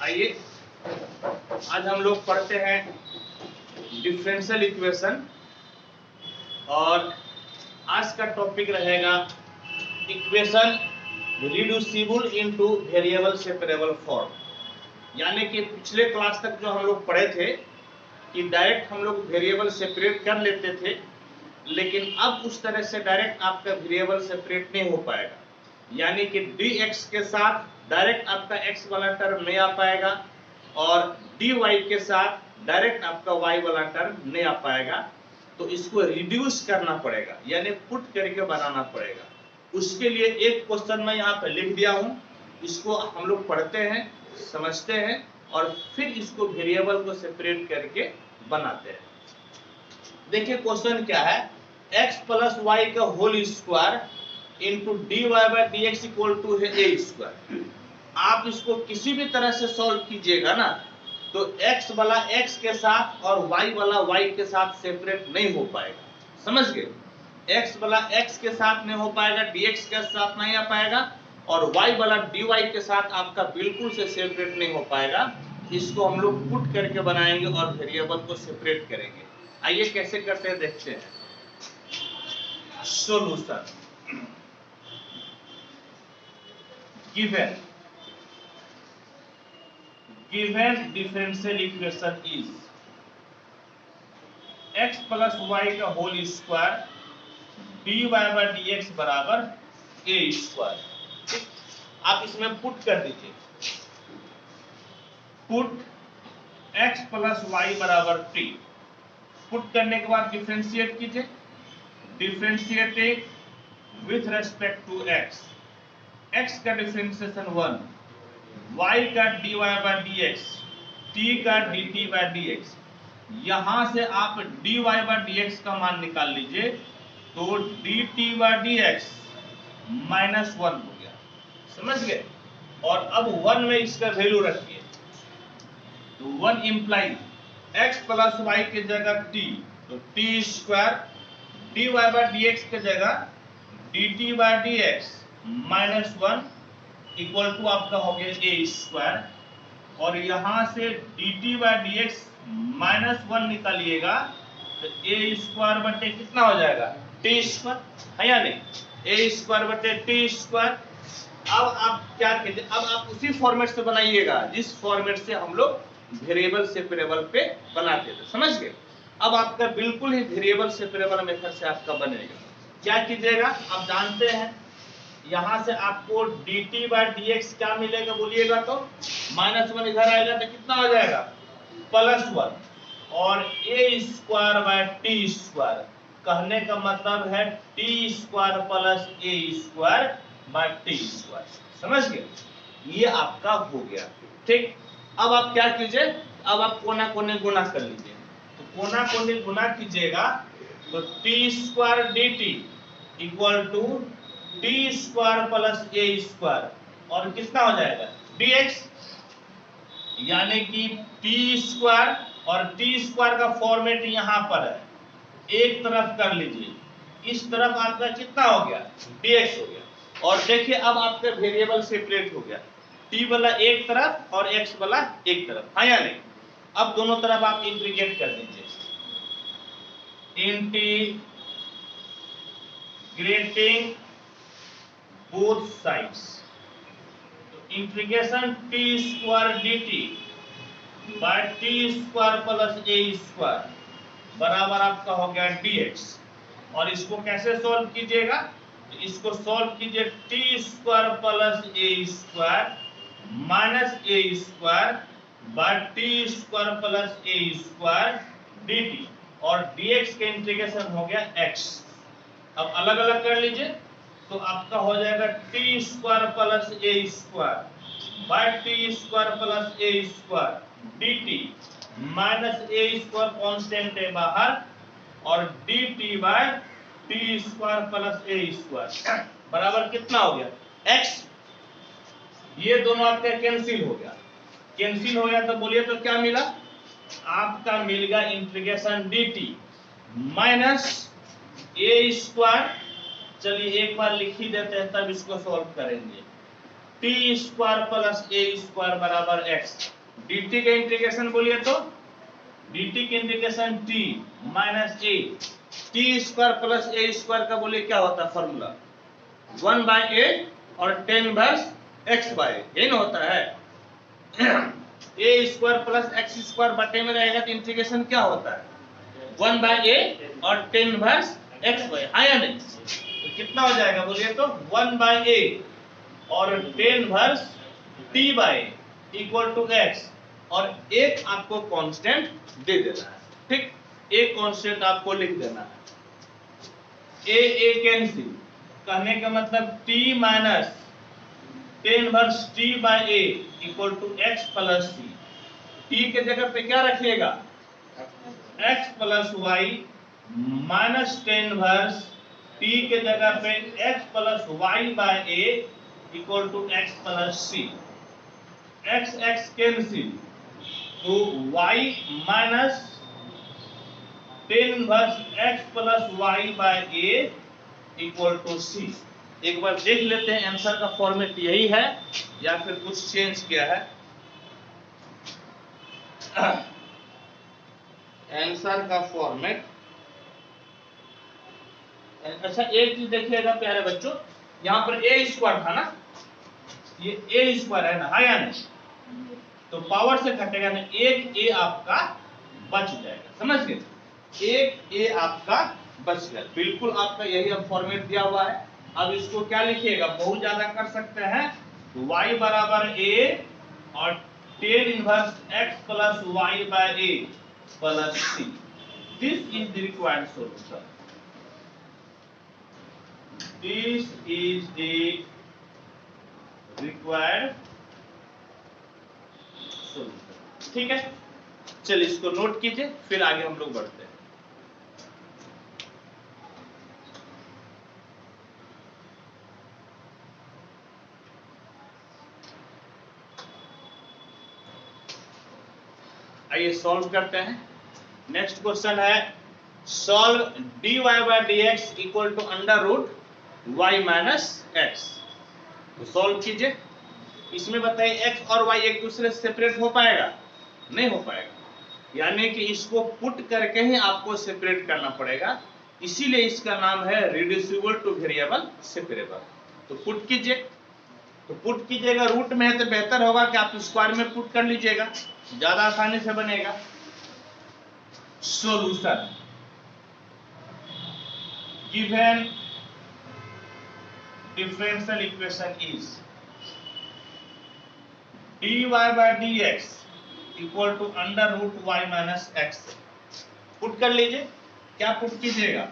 आइए आज हम लोग पढ़ते हैं डिफरेंशियल इक्वेशन, और आज का टॉपिक रहेगा equation reducible into variable separable form. यानी कि पिछले क्लास तक जो हम लोग पढ़े थे कि डायरेक्ट हम लोग वेरिएबल सेपरेट कर लेते थे, लेकिन अब उस तरह से डायरेक्ट आपका वेरिएबल सेपरेट नहीं हो पाएगा। यानी कि dx के साथ डायरेक्ट आपका x वाला टर्म नहीं आ पाएगा और dy के साथ डायरेक्ट आपका y वाला टर्म नहीं आ पाएगा। तो इसको रिड्यूस करना पड़ेगा, यानी पुट करके बनाना पड़ेगा। उसके लिए एक क्वेश्चन मैं यहाँ पे लिख दिया हूँ, इसको हम लोग पढ़ते हैं, समझते हैं और फिर इसको वेरिएबल को सेपरेट करके बनाते हैं। देखिए क्वेश्चन क्या है, x प्लस वाई का whole square into d y by d x equal to है ए स्क्वायर। आप इसको किसी भी तरह से सॉल्व कीजिएगा ना, तो x वाला x के साथ और y वाला y के साथ सेपरेट नहीं हो पाएगा। समझ गए? x वाला x के साथ नहीं हो पाएगा, dx के साथ नहीं आ पाएगा, और y वाला dy के साथ आपका बिल्कुल से सेपरेट नहीं हो पाएगा। इसको हम लोग पुट करके बनाएंगे और वेरिएबल को सेपरेट करेंगे। आइए कैसे करते हैं देखते हैं। Solution given differential equation is x plus y का whole square dy by dx बराबर a स्क्वायर। आप इसमें पुट कर दीजिए, पुट x प्लस वाई बराबर t। पुट करने के बाद डिफरेंशिएट कीजिए, differentiating with respect to x। x का डिफरेंशिएशन 1, y का dy बाई dx, t का dt बाई dx। यहां से आप dy बाई dx का मान निकाल लीजिए, तो dt बाई dx माइनस 1 हो गया। समझ गए? और अब 1 में इसका वैल्यू रखिए, तो 1 इंप्लाइज x प्लस वाई के जगह t, तो t square, dy by dx के जगह dt by dx minus 1 equal to आपका हो गया a स्क्वायर। और यहां से dt बाई dx माइनस 1 निकालिएगा, तो a स्क्वायर बटे कितना हो जाएगा, t स्क्वायर है या नहीं, a स्क्वायर बटे t स्क्वायर। अब आप क्या कीजिए, अब आप उसी फॉर्मेट से बनाइएगा जिस फॉर्मेट से हम लोग वेरिएबल सेपरेबल पे बनाते थे। समझ गए? अब आपका बिल्कुल ही वेरिएबल सेपरेबल मेथड से आपका बनेगा। क्या कीजिएगा, आप जानते हैं यहां से आपको dt बाई dx क्या मिलेगा बोलिएगा, तो माइनस 1 इधर आएगा तो कितना हो जाएगा, प्लस 1, और a square by T square. कहने का मतलब है t square plus a square by T square. समझ गए? ये आपका हो गया। ठीक, अब आप क्या कीजिए, अब आप कोना कोने गुना कर लीजिए। तो कोना कोने गुना कीजिएगा, तो t square dt equal to t square plus a square, और कितना हो जाएगा dx। यानी कि t स्क्वायर और t स्क्वायर का फॉर्मेट यहां पर है, एक तरफ कर लीजिए, इस तरफ आपका कितना हो गया, dx हो गया। और देखिए अब आपका वेरिएबल सेपरेट हो गया, t वाला एक तरफ और x वाला एक तरफ, हाँ या नहीं। अब दोनों तरफ आप इंटीग्रेट कर दीजिए, इंटीग्रेटिंग बोथ साइड्स। तो integration t square dt by t square plus a square बराबर आपका हो गया dx। और इसको कैसे सॉल्व कीजिएगा, तो इसको सॉल्व कीजिए t square plus a square minus a square by t square plus a square dt, और dx के इंटीग्रेशन हो गया x। अब अलग अलग कर लीजिए, तो आपका हो जाएगा t square plus a square by t square plus a square dt minus a square constant है बाहर, और dt by t square plus a square बराबर कितना हो गया, x। ये दोनों आपका कैंसिल हो गया, कैंसिल हो गया तो बोलिए तो क्या मिला, आपका मिल गया integration dt minus a square चलिए एक बार लिख ही देते हैं तब इसको सॉल्व करेंगे। टी स्क्वायर प्लस ए स्क्वायर बराबर एक्स। dt का इंटीग्रेशन बोलिए तो dt की इंटीग्रेशन t माइनस ए, टी स्क्वायर प्लस ए स्क्वायर का बोलिए क्या होता है फॉर्मूला 1/a और 10 इनवर्स x बाय ये ना होता है। A square plus x square बटे में रहेगा तो इंटीग्रेशन क्या होता है 1/a और 10 इनवर्स x बाय, हाँ या नहीं? तो कितना हो जाएगा बोलिए तो 1/a और 10 inverse t by equal to x और एक आपको कांस्टेंट दे देना है, ठीक? एक कांस्टेंट आपको लिख देना है। ए कैंसिल, कहने का मतलब t minus 10 inverse t by a equal to x plus c। t के जगह पे क्या रखिएगा x plus y minus 10 inverse t के जगह पे x plus y by a equal to x plus c। x x cancel तो y minus 10 inverse x plus y by a equal to c। एक बार देख लेते हैं आंसर का format यही है या फिर कुछ चेंज किया है। आंसर का फॉर्मेट, अच्छा एक चीज देखिएगा प्यारे बच्चों, यहाँ पर ए स्क्वायर था ना, ये ए स्क्वायर है ना, हाँ या नहीं? तो पावर से कटेगा ना, एक ए आपका बच जाएगा, समझ गए? एक ए आपका बच गया, बिल्कुल आपका यही अब फॉर्मेट दिया हुआ है। अब इसको क्या लिखिएगा, बहुत ज्यादा कर सकते हैं, y बराबर a और 10 inverse x plus y by a plus c। This is the required solution, this is the required solution, ठीक है? चलिए इसको नोट कीजिए, फिर आगे हम लोग बढ़ते हैं। आइए सॉल्व करते हैं। नेक्स्ट क्वेश्चन है solve dy by dx equal to under root y minus x. तो सॉल्व कीजिए। इसमें बताइए x और y एक दूसरे से सेपरेट हो पाएगा? नहीं हो पाएगा, यानी कि इसको पुट करके ही आपको सेपरेट करना पड़ेगा, इसीलिए इसका नाम है रिड्यूसिबल टू वेरिएबल सेपरेबल। तो पुट कीजिए, तो पुट कीजिएगा, रूट में है तो बेहतर होगा कि आप स्क्वायर में पुट कर लीजिएगा, ज्यादा आसानी से बनेगा। Solution given differential equation is dy by dx equal to under root y minus x. Put कर लीजिए, क्या पुट कीजिएगा,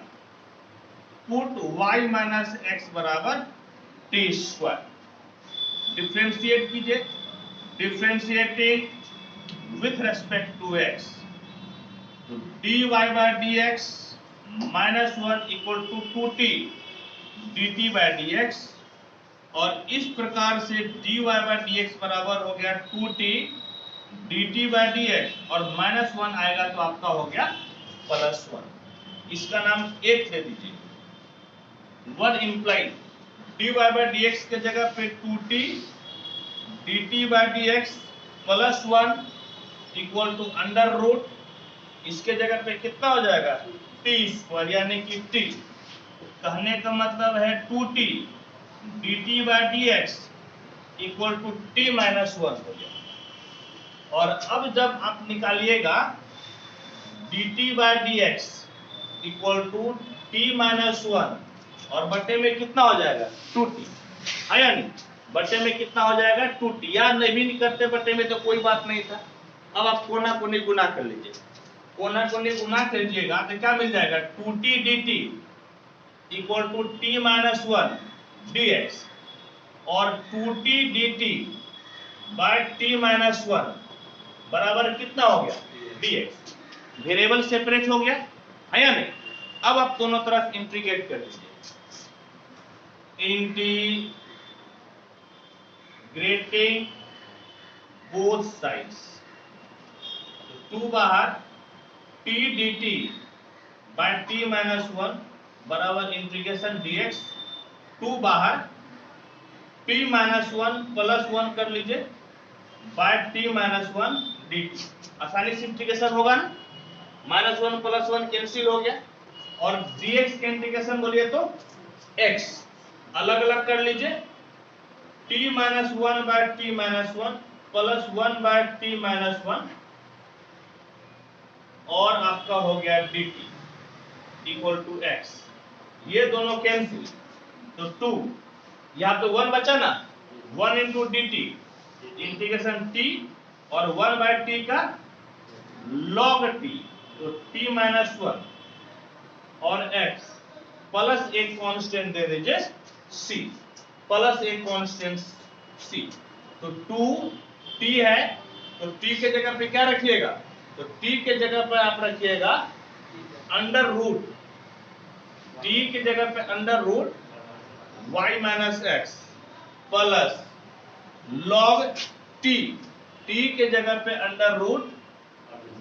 पुट y माइनस एक्स बराबर टी स्क्वायर। डिफरेंशिएट कीजिए, differentiating with respect to x, तो dy by dx minus 1 equal to 2t dt by dx, और इस प्रकार से dy बाय dx बराबर हो गया 2t dt बाय dx और माइनस 1 आएगा तो आपका हो गया प्लस 1। इसका नाम एक दे दीजिए। 1 इंप्लाइड dy बाय dx के जगह पे 2t dt by dx plus 1 equal to under root, इसके जगह पे कितना हो जाएगा टी स्क्वायर, यानी कि t, कहने का मतलब है 2t dt by dx equal to t minus 1 हो गया। और अब जब आप निकालिएगा dt by dx equal to t minus 1 और बटे में कितना हो जाएगा 2t, है या नहीं? बटे में कितना हो जाएगा 2t, याद नहीं करते बटे में तो कोई बात नहीं था। अब आप कोना कोनी गुना कर लीजिए, कोना कोनी गुना कर लीजिएगा तो क्या मिल जाएगा 2t dt equal to t minus 1 dx और 2t dt by t minus 1 बराबर कितना हो गया dx। वेरिएबल सेपरेट हो गया, है या नहीं? अब आप दोनों तरफ इंटीग्रेट कर लीजिए, इंटीग्रेटिंग बोथ साइड्स, तो 2 बाहर t dt by t minus 1 बराबर इंटीग्रेशन dx 2 बाहर, t माइनस 1 प्लस 1 कर लीजिए बाय t माइनस 1 dt। आसानी से इंटीग्रेशन होगा ना, माइनस 1 प्लस 1 कैंसिल हो गया, और dx का इंटीग्रेशन बोलिए तो x अलग अलग कर लीजिए, t minus 1 by t minus 1 plus 1 by t minus 1, और आपका हो गया dt इक्वल टू x। ये दोनों कैंसिल, तो 2 यहाँ पे 1 बचा ना, 1 into D T integration t और 1 बाय टी का log t, तो t माइनस 1 और x प्लस एक कांस्टेंट दे दीजिए c, प्लस एक कांस्टेंट c, तो 2t है, तो t के जगह पे क्या रखिएगा, तो t के जगह पे आप रखिएगा अंडर रूट, t के जगह पे under root y minus x plus log t, t के जगह पे under root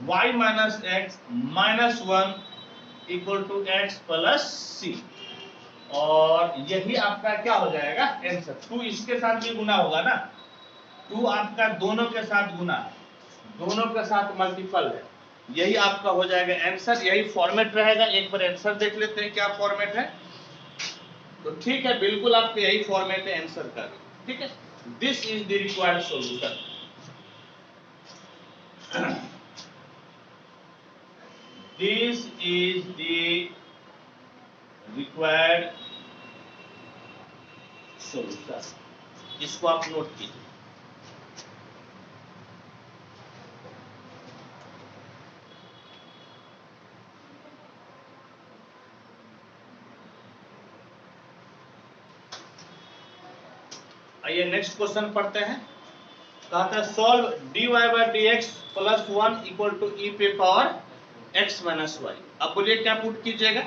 y minus x minus 1 equal to x plus c, और यही आपका क्या हो जाएगा आंसर। 2 इसके साथ भी गुना होगा ना, 2 आपका दोनों के साथ गुना, दोनों के साथ मल्टीपल है, यही आपका हो जाएगा आंसर। यही फॉर्मेट रहेगा, एक बार आंसर देख लेते हैं क्या फॉर्मेट है। तो ठीक है, बिल्कुल आपके यही फॉर्मेट है आंसर का, ठीक है। This is the required solution. This is the required solution, इसको आप नोट कीजिए। आइए नेक्स्ट क्वेश्चन पढ़ते हैं। कहता है solve dy by d x plus 1 equal to e पे पावर x माइनस वाई। अब बोलिए क्या पुट कीजिएगा,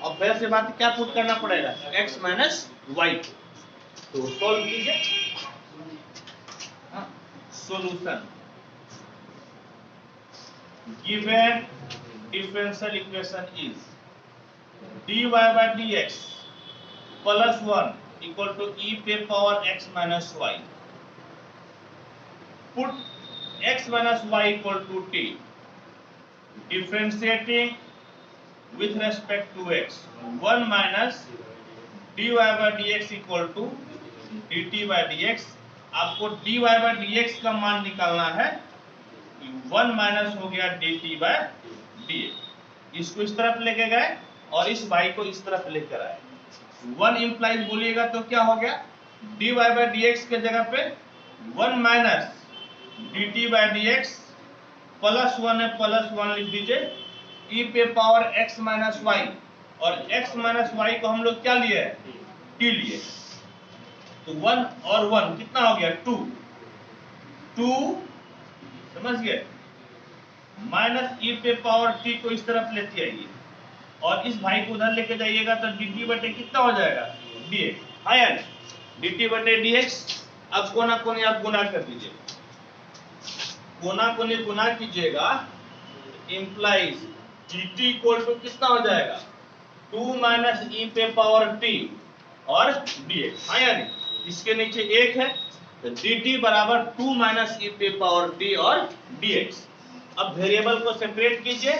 अब फिर से बात क्या पुट करना पड़ेगा, x माइनस वाई, तो सॉल्व कीजिए। Solution given differential equation is dy by d x plus 1 equal to e पे power x minus y, put x minus y equal to t, differentiating with respect to x, 1 minus dy by dx equal to dt by dx। आपको dy by dx का मान निकालना है, 1 minus हो गया dt by dx, इसको इस तरफ लेके गए और इस y को इस तरफ लेकर आए। 1 इंप्लाइज बोलिएगा तो क्या हो गया, dy बाई डी एक्स के जगह पे 1 minus dt by d x plus 1 है, प्लस 1 लिख दीजिए, e पे पावर x माइनस वाई, और x माइनस वाई को हम लोग क्या लिए, t लिए, तो 1 और 1 कितना हो गया 2, 2 समझ गए, माइनस e पे पावर t को इस तरफ लेते आइए और इस भाई को उधर लेके जाइएगा तो dt बटे कितना हो जाएगा dx, हाँ यार dt बटे dx। अब कोना कोने आप गुना कर दीजिए, कोना कोने गुना कीजिएगा, इंप्लाइज dt इक्वल टू कितना हो जाएगा 2 माइनस e पे पावर t और dx, हाँ यार इसके नीचे 1 है, तो dt बराबर 2 माइनस e पे पावर t और dx। अब वेरिएबल को सेपरेट कीजिए,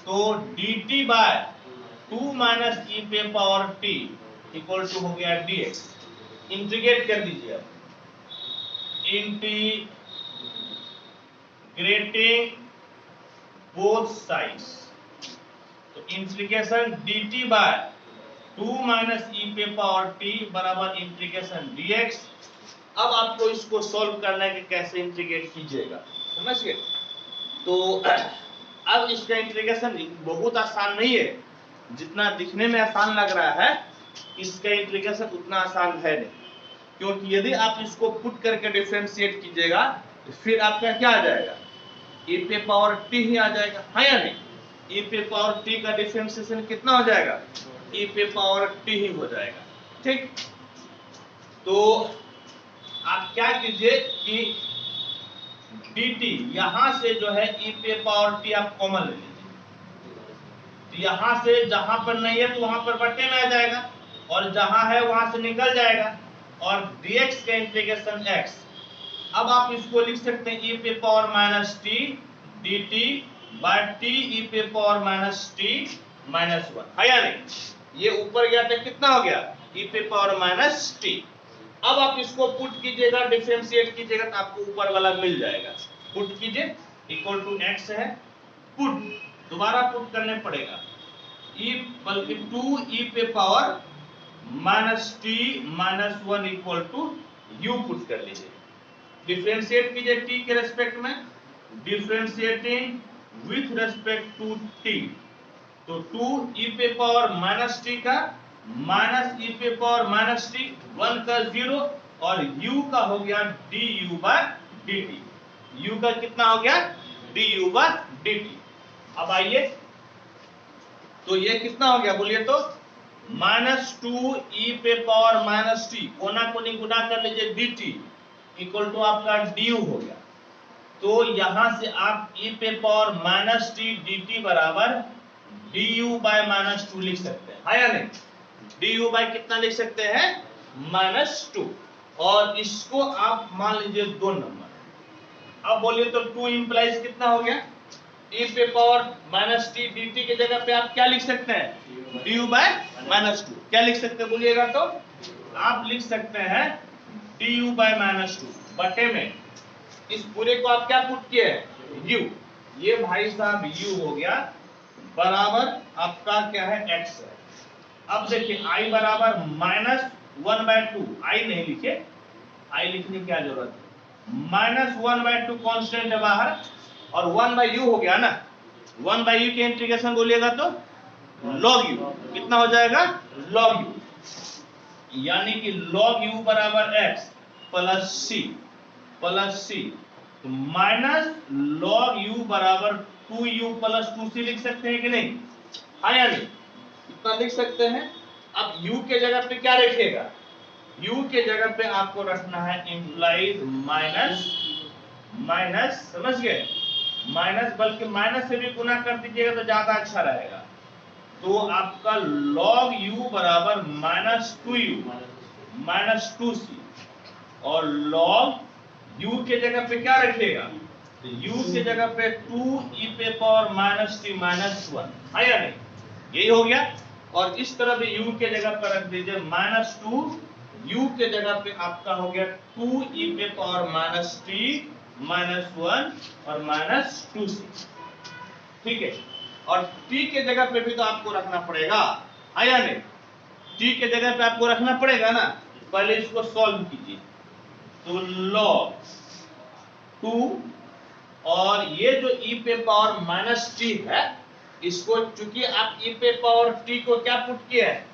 तो dt बाय 2 माइनस ई पे पावर t इक्वल टू हो गया dx, इंटीग्रेट कर दीजिए। अब इंटीग्रेटिंग बोथ साइड्स, तो इंटीग्रेशन dt बाय 2 माइनस ई पे पावर t बराबर इंटीग्रेशन dx। अब आपको इसको सॉल्व करना है कि कैसे इंटीग्रेट कीजिएगा, समझ गए। तो अब इसका इंटीग्रेशन बहुत आसान नहीं है, जितना दिखने में आसान लग रहा है इसका इंटीग्रेशन उतना आसान है नहीं, क्योंकि यदि आप इसको पुट करके डिफरेंशिएट कीजिएगा तो फिर आपका क्या आ जाएगा, e पे पावर t ही आ जाएगा, हाँ या नहीं, e पे पावर t का डिफरेंशिएशन कितना हो जाएगा, e पे पावर t ही हो जाएगा, ठीक। तो आप क्या कीजिए कि dt यहां से जो है e पे पावर t आप कॉमन ले लीजिए, तो यहां से जहां पर नहीं है तो वहां पर बटे में आ जाएगा, और जहां है वहां से निकल जाएगा, और dx का इंटीग्रेशन x। अब आप इसको लिख सकते हैं e पे power minus t dt by t e पे पावर माइनस टी माइनस 1, है या नहीं? ये ऊपर गया था, कितना हो गया? e पे पावर माइनस टी। अब आप इसको पुट कीजिएगा, डिफरेंशिएट कीजिएगा तो आपको ऊपर वाला मिल जाएगा। पुट कीजिए, इक्वल टू x है, पुट दोबारा पुट करने पड़ेगा, e बल्कि 2e पे power minus t minus 1 equal to u put कर लीजिए। डिफरेंशिएट कीजिए t के रेस्पेक्ट में, differentiating with respect to t, तो 2e पे पावर माइनस टी का माइनस e पे पावर माइनस टी, 1 का 0, और u का हो गया du बाय dt। u का कितना हो गया? du by dt। अब आइए, तो ये कितना हो गया बोलिए तो? माइनस 2e पे पावर माइनस टी, कोना कोनी गुना कर लीजिए dt इक्वल टू आपका du हो गया। तो यहां से आप e पे पावर माइनस टी dt बराबर du बाय माइनस 2 लिख सकते हैं, है या नहीं? du बाय कितना लिख सकते हैं? माइनस 2, और इसको आप मान लीजिए 2 नंबर। अब बोलिए तो 2 इंप्लाइज कितना हो गया? e पे पावर माइनस टी dt के जगह पे आप क्या लिख सकते हैं? du bye minus 2। क्या लिख सकते हैं बोलिएगा तो? आप लिख सकते हैं du बाय माइनस 2 बटे में इस पूरे को आप क्या पुट किए हैं? u। ये भाई साहब u हो गया बराबर आपका क्या है? x है। अब देखिए i बराबर माइनस 1/2, i नहीं लिखे, i लिखने की क्या जरूरत है? माइनस 1/2 कांस्टेंट है बाहर, और 1/u हो गया ना, 1/u के इंटीग्रेशन बोलिएगा तो log u कितना हो जाएगा? log u, यानी कि log u बराबर x प्लस c, तो माइनस log u बराबर 2u प्लस 2c लिख सकते हैं कि नहीं? हाँ या नहीं? इतना लिख सकते हैं। अब u के जगह पे क्या रखिएगा? u के जगह पे आपको रखना है इंप्लाइज माइनस, समझ गए? माइनस, बल्कि माइनस से भी गुना कर दीजिएगा तो ज्यादा अच्छा रहेगा। तो आपका log u बराबर माइनस 2u माइनस 2c, और log u के जगह पे क्या रखिएगा? तो u के जगह पे 2e पे पावर माइनस टी माइनस 1, है या नहीं? यही हो गया। और इस तरह भी u के जगह पर रख दीजिए माइनस 2, u के जगह पे आपका हो गया 2e पे पावर माइनस टी माइनस 1 और माइनस 2c, ठीक है। और t के जगह पे भी तो आपको रखना पड़ेगा, है या नहीं? t के जगह पे आपको रखना पड़ेगा ना। पहले इसको सॉल्व कीजिए, तो log 2, और ये जो e पे पावर माइनस टी है, इसको चूंकि आप e पे पावर t को क्या पुट किए हैं?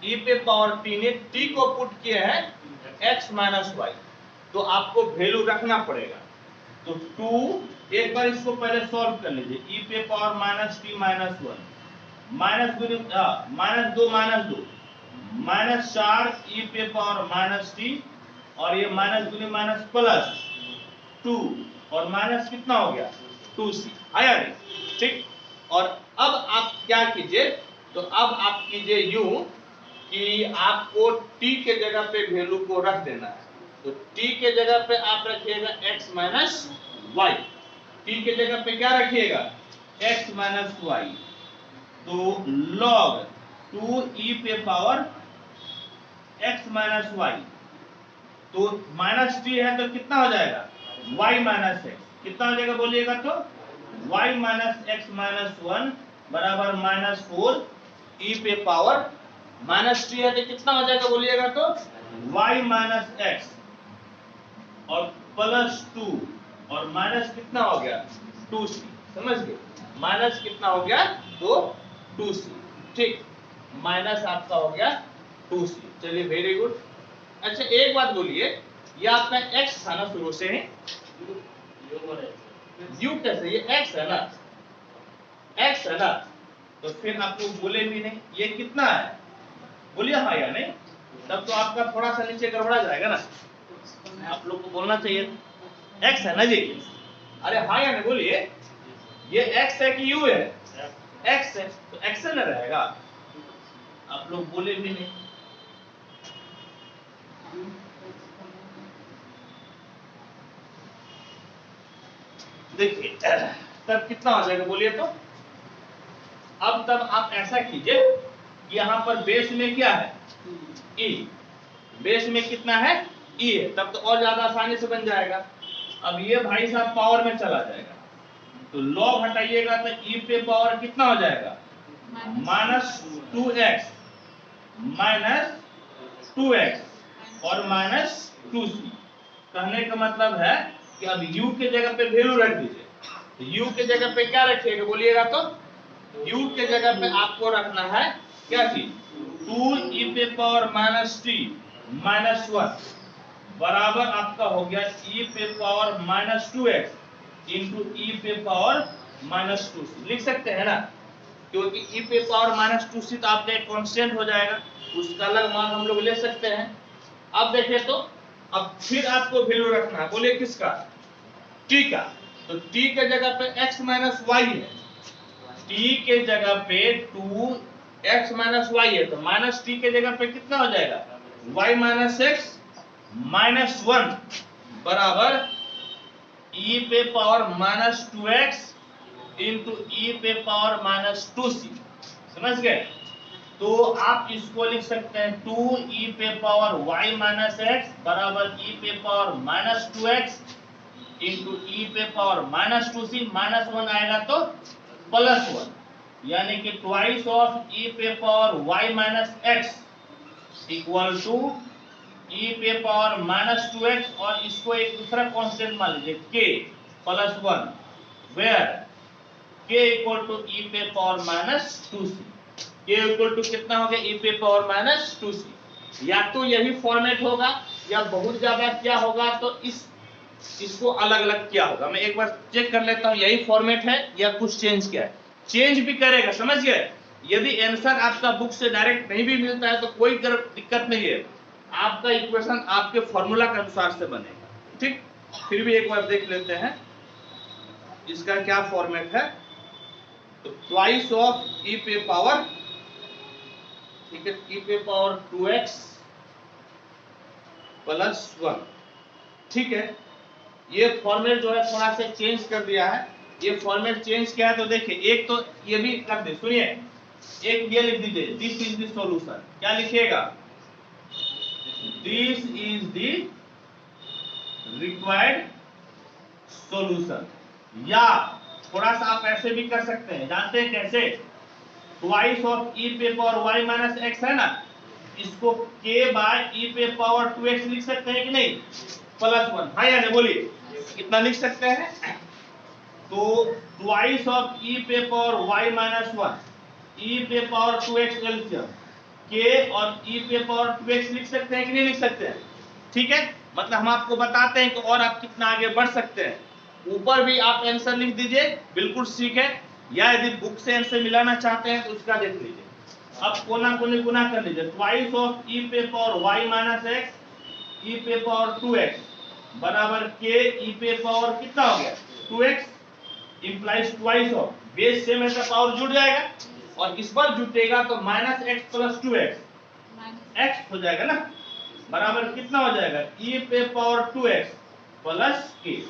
e पे पावर t ने t को पुट किए हैं x माइनस वाई, तो आपको वैल्यू रखना पड़ेगा। तो 2, एक बार इसको पहले सॉल्व कर लीजिए, e पे power minus t minus 1, minus 2 minus 2 minus 4 e पे पावर माइनस टी, और ये माइनस 2 माइनस प्लस 2, और माइनस कितना हो गया? 2c, आया नहीं? ठीक। और अब आप क्या कीजिए, तो अब आप कीजिए यूं कि आपको t के जगह पे वैल्यू को रख देना है। तो t के जगह पे आप रखिएगा x माइनस वाई, t के जगह पे क्या रखिएगा? x minus y. तो log 2e पे पावर x माइनस वाई, तो माइनस t है तो कितना हो जाएगा? y माइनस x, कितना हो जाएगा बोलिएगा तो? y माइनस x माइनस 1 बराबर माइनस 4 e पे पावर माइनस t है तो कितना हो जाएगा बोलिएगा तो? y माइनस x और प्लस 2, और माइनस कितना हो गया? 2c, समझ गए? माइनस कितना हो गया? तो 2c, ठीक। माइनस आपका हो गया 2c, चलिए वेरी गुड। अच्छा एक बात बोलिए, ये आपका x था ना शुरू से? u कैसे? ये x है ना, x है ना, तो फिर आप लोग बोले भी नहीं ये कितना है, बोलिए हाँ या नहीं? तब तो आपका थोड़ा सा नीचे गड़बड़ा जाएगा ना, आप लोग को बोलना चाहिए x है ना जी। अरे हाँ या नहीं बोलिए, ये x है कि u है? x है, तो x ना रहेगा। आप लोग बोले भी नहीं। देखिए तब कितना हो जाएगा बोलिए तो। अब तब आप ऐसा कीजिए कि यहां पर बेस में क्या है, ई, बेस में कितना है, ई है, तब तो और ज्यादा आसानी से बन जाएगा। अब ये भाई साहब पावर में चला जाएगा, तो लॉग हटाइएगा तो ई पे पावर कितना हो जाएगा, -2x -2x और -2c। कहने का मतलब है कि अब u के जगह पे वैल्यू रख दीजिए। तो u के जगह पे क्या रखिएगा बोलिएगा तो, u के जगह पे आपको रखना है क्या चीज, 2e पे पावर -t -1 बराबर आपका हो गया e पे पावर -2x इंटू e पे पावर -2c। लिख सकते हैं ना, क्योंकि e पे पावर -2c तो आपका एक कांस्टेंट हो जाएगा, उसका अलग मान हम लोग ले सकते हैं। अब देखिए तो अब फिर आपको वैल्यू रखना है, बोलिए किसका, t का। तो t के जगह पे x y है, t के जगह पे 2x y है, तो -t के जगह पे कितना हो जाएगा, y x -1 बराबर e पे पावर -2x इंटू e पे पावर -2c। समझ गए। तो आप इसको लिख सकते हैं 2e पे पावर y x बराबर e पे पावर -2x इंटू e पे पावर -2c, -1 आएगा तो +1, यानी कि ट्वाइस ऑफ e पे power y x equal to e पे पावर -2x और इसको एक दूसरा कांस्टेंट मान लीजिए k +1 where k equal to e पे power -2c। k equal to कितना हो गया, e पे पावर -2c। या तो यही फॉर्मेट होगा या बहुत ज्यादा क्या होगा तो इसको अलग अलग क्या होगा। मैं एक बार चेक कर लेता हूं यही फॉर्मेट है या कुछ चेंज किया है, चेंज भी करेगा, समझ गए। यदि आंसर आपका बुक से डायरेक्ट नहीं भी मिलता है तो कोई दिक्कत नहीं है, आपका इक्वेशन आपके फॉर्मूला के अनुसार से बनेगा। ठीक, फिर भी एक बार देख लेते हैं इसका क्या फॉर्मेट है। तो ट्वाइस ऑफ e पे पावर, ठीक है, e पे पावर 2x +1। ठीक है, ये फॉर्मेट जो है थोड़ा सा चेंज कर दिया है। ये फॉर्मेट चेंज किया है तो देखिए, एक तो ये भी कर दे, सुनिए, एक ये लिख दीजिए दिस इज द सॉल्यूशन। क्या लिखिएगा, this is the required solution. या थोड़ा सा आप ऐसे भी कर सकते हैं, जानते हैं कैसे, ट्वाइस ऑफ e पे पावर y x है ना, इसको k बाय e पे पावर 2x लिख सकते हैं कि नहीं, +1, हाँ या नहीं बोलिए, कितना लिख सकते हैं। तो ट्वाइस ऑफ e पे पावर y -1 e पे पावर 2x एलसीएम k और e पे पावर 2x लिख सकते हैं कि नहीं लिख सकते हैं। ठीक है, मतलब हम आपको बताते हैं कि और आप कितना आगे बढ़ सकते हैं। ऊपर भी आप आंसर लिख दीजिए, बिल्कुल ठीक है, या यदि बुक से आंसर मिलाना चाहते हैं तो उसका देख लीजिए। अब कोना कोने गुना कर लीजिए, ट्वाइस ऑफ e पे पावर y x e पे पावर 2x बराबर k e पे पावर कितना हो गया 2x implies twice of, base same है तो पावर जुड़ जाएगा, और इस पर जुटेगा तो -x + 2x x हो जाएगा ना, बराबर कितना हो जाएगा e पे पावर 2x प्लस k।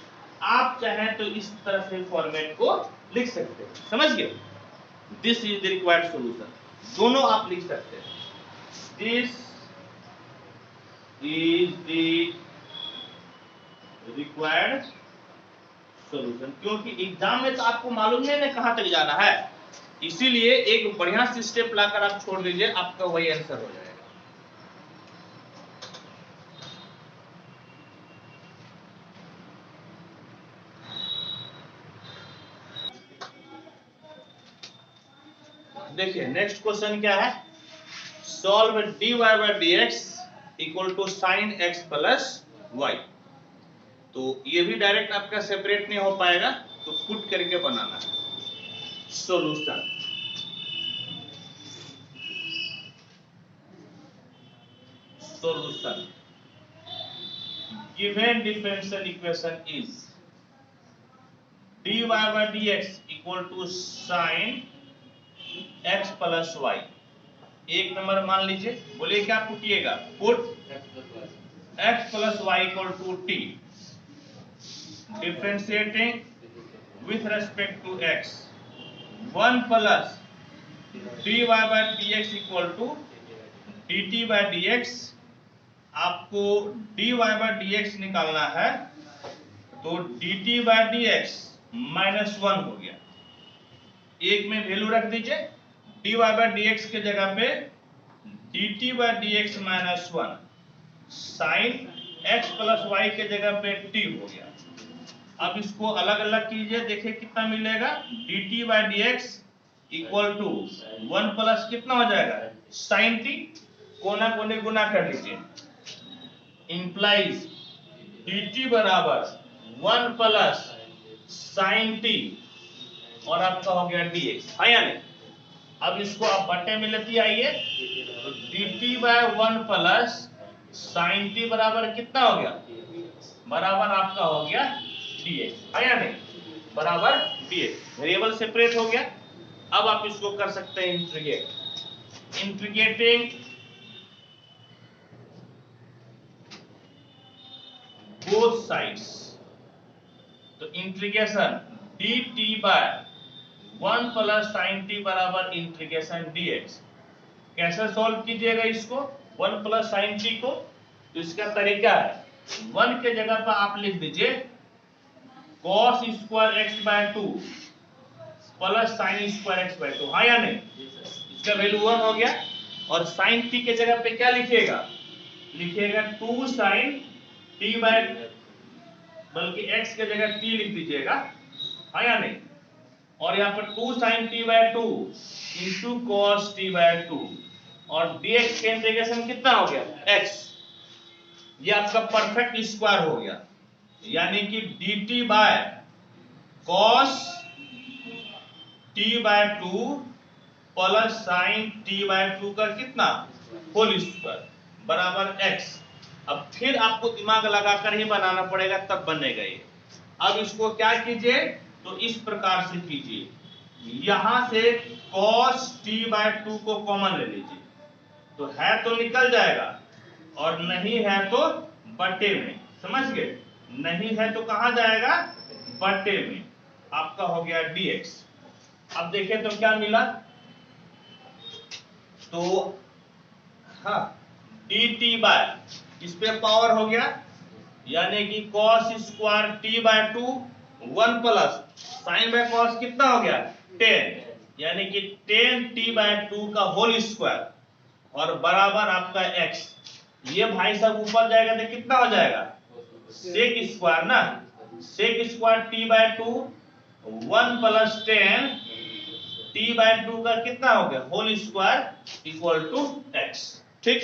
आप चाहें तो इस तरह से फॉर्मेट को लिख सकते हैं, समझ गए। This is the required solution, दोनों आप लिख सकते हैं, this is the required solution. क्योंकि एग्जाम में तो आपको मालूम नहीं है कहां तक जाना है, इसीलिए एक बढ़िया सी स्टेप लाकर आप छोड़ दीजिए, आपका वही आंसर हो जाएगा। देखिए नेक्स्ट क्वेश्चन क्या है, solve dy by dx equal to sin x plus y। तो ये भी डायरेक्ट आपका सेपरेट नहीं हो पाएगा, तो पुट करके बनाना है solution. Solution given differential equation is dy by dx equal to sin x plus y एक नंबर मान लीजिए, बोलिए क्या पुटिएगा, put x plus y equal to t, differentiating with respect to x, 1 plus dy by dx equal to dt by dx। आपको dy by dx निकालना है, तो dt बाय dx -1 हो गया, एक में वैल्यू रख दीजिए, dy बाय dx के जगह पे dt by dx -1 sine x plus y के जगह पे t हो गया। अब इसको अलग अलग कीजिए, देखिए कितना मिलेगा, dt by dx equal to 1 plus कितना हो जाएगा, साइन t, कोना कोने गुना कर लीजिए, इंप्लाइज dt बराबर 1 प्लस साइन t और आपका हो गया dx, है या नहीं। अब इसको आप बट्टे में लेती आइए, तो dt by 1 plus sine t बराबर कितना हो गया, बराबर आपका हो गया dx, है या नहीं, बराबर dx, वेरिएबल सेपरेट हो गया। अब आप इसको कर सकते हैं इंटीग्रेट, इंटीग्रेटिंग बोथ साइड्स, तो integration dt by 1 plus sine t बराबर इंटीग्रेशन dx। कैसे सॉल्व कीजिएगा इसको, 1 प्लस साइन t को, तो इसका तरीका है, 1 के जगह पर आप लिख दीजिए cos square x by 2 plus sine square x by 2, हाँ या नहीं, इसका वैल्यू 1 हो गया। और साइन t के जगह पे क्या लिखिएगा, लिखिएगा 2 साइन t बाय, बल्कि x के जगह t लिख दीजिएगा, हाँ या नहीं, और यहाँ पर 2 sine t by 2 into cos t by 2, और dx का इंटीग्रेशन कितना हो गया, x, ये आपका परफेक्ट स्क्वायर हो गया, यानी कि dt by cos t by 2 plus sine t by 2 का कितना, होल स्क्वायर बराबर x। अब फिर आपको दिमाग लगाकर ही बनाना पड़ेगा, तब बनेगा ये। अब इसको क्या कीजिए, तो इस प्रकार से कीजिए, यहां से cos t बाय 2 को कॉमन ले लीजिए, तो है तो निकल जाएगा, और नहीं है तो बट्टे में, समझ गए, नहीं है तो कहां जाएगा, बट्टे में, आपका हो गया dx। अब देखें तो क्या मिला, तो हाँ dt बाय, इस पे पावर हो गया, यानी कि cos square t by 2 1 plus sine by cos कितना हो गया 10, यानी कि 10 t बाय 2 का होल स्क्वायर, और बराबर आपका x। ये भाई सब ऊपर जाएगा तो कितना हो जाएगा, सेक स्क्वायर ना, sec square t by 2 1 plus 10 t by 2 का कितना हो गया, whole square equal to x। ठीक,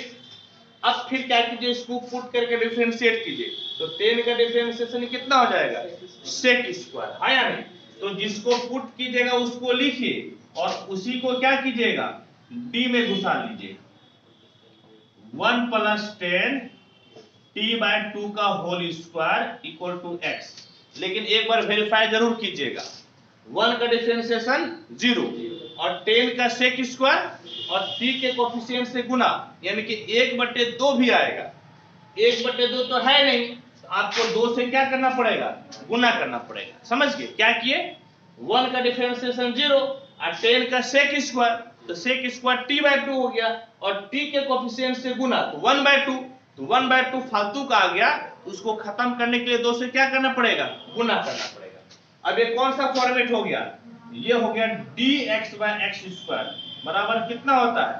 अब फिर क्या कीजिए, इसको पुट करके डिफरेंशिएट कीजिए, तो 10 का डिफरेंशिएशन कितना हो जाएगा, सेक स्क्वायर, है या नहीं। तो जिसको पुट कीजिएगा उसको लिखिए, और उसी को क्या कीजिएगा, d में घुसा लीजिए, 1 प्लस 10 t बाय 2 का whole square equal to x। लेकिन एक बार वेरीफाई जरूर कीजिएगा, 1 का डिफरेंशिएशन 0 और 10 का सेक स्क्वायर और t के कोफिशिएंट से गुना, यानी कि 1/2 भी आएगा, 1/2 तो है नहीं, आपको 2 से क्या करना पड़ेगा, गुना करना पड़ेगा, समझ गए। क्या किए, 1 का डिफरेंशिएशन 0 और 10 का सेक स्क्वायर, तो सेक स्क्वायर t बाय 2 हो गया, और t के कोफिशिएंट से गुना, तो 1/2, तो 1/2 फालतू का आ गया, उसको खत्म करने के लिए 2 से क्या करना पड़ेगा, गुना करना पड़ेगा। अब ये कौन सा फॉर्मेट हो गया, ये हो गया dx बाय x स्क्वायर बराबर कितना होता है,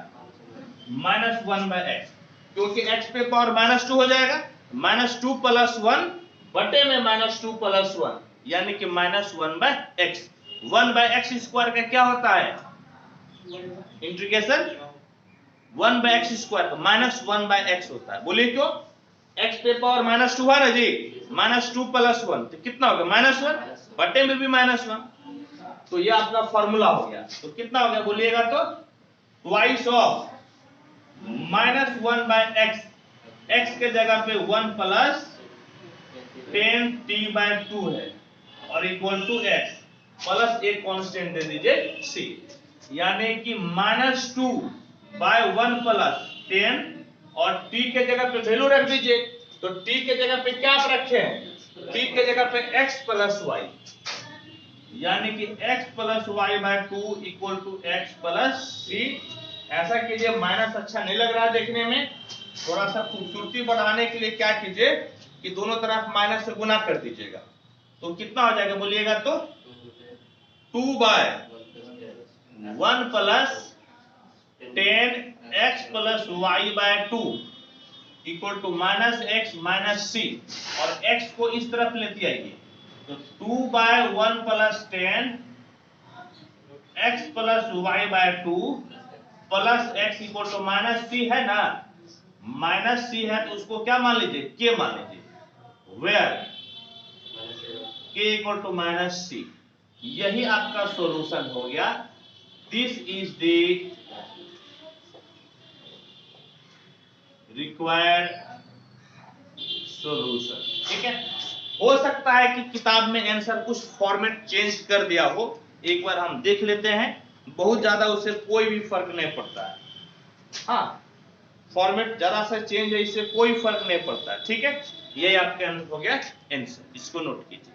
-1/x, क्योंकि x पे पावर -2 हो जाएगा, -2 + 1 बटे में -2 + 1, यानी कि -1/x। 1/x स्क्वायर का क्या होता है, इंटीग्रेशन 1/x स्क्वायर -1/x होता है। बोलिए क्यों, x पे पावर -2 है ना जी, -2 + 1 तो कितना होगा, -1, बटे में भी -1, तो ये अपना फॉर्मूला हो गया। तो कितना हो गया बोलिएगा, तो ट्वाइस ऑफ -1/x, x के जगह पे 1 प्लस 10 t बाय 2 है, और इक्वल टू x प्लस एक कांस्टेंट दे दीजिए c, यानी कि -2 बाय 1 प्लस 10 और t के जगह पे वैल्यू रख दीजिए। तो t के जगह पे क्या आप रखे हैं? t के जगह पे x प्लस y, यानी कि x plus y by 2 equal to x plus c. ऐसा कीजिए, माइनस अच्छा नहीं लग रहा है देखने में, थोड़ा सा खूबसूरती बढ़ाने के लिए क्या कीजिए कि दोनों तरफ माइनस से गुना कर दीजिएगा। तो कितना हो जाएगा बोलिएगा तो 2 by 1 plus 10 x plus y by 2 equal to minus x minus c, और x को इस तरफ लेती आइए। तो 2 by 1 plus 10 x plus y by 2 plus x equal to minus c है ना, माइनस सी है तो उसको क्या मान लीजिए? के मान लीजिए, वेयर के इक्वल टू माइनस सी। यही आपका सॉल्यूशन हो गया। This is the required solution. ठीक है, हो सकता है कि किताब में आंसर कुछ फॉर्मेट चेंज कर दिया हो, एक बार हम देख लेते हैं। बहुत ज्यादा उससे कोई भी फर्क नहीं पड़ता है। हाँ, फॉर्मेट जरा सा चेंज है, इससे कोई फर्क नहीं पड़ता है। ठीक है, ये आपके हो गया आंसर, इसको नोट कीजिए।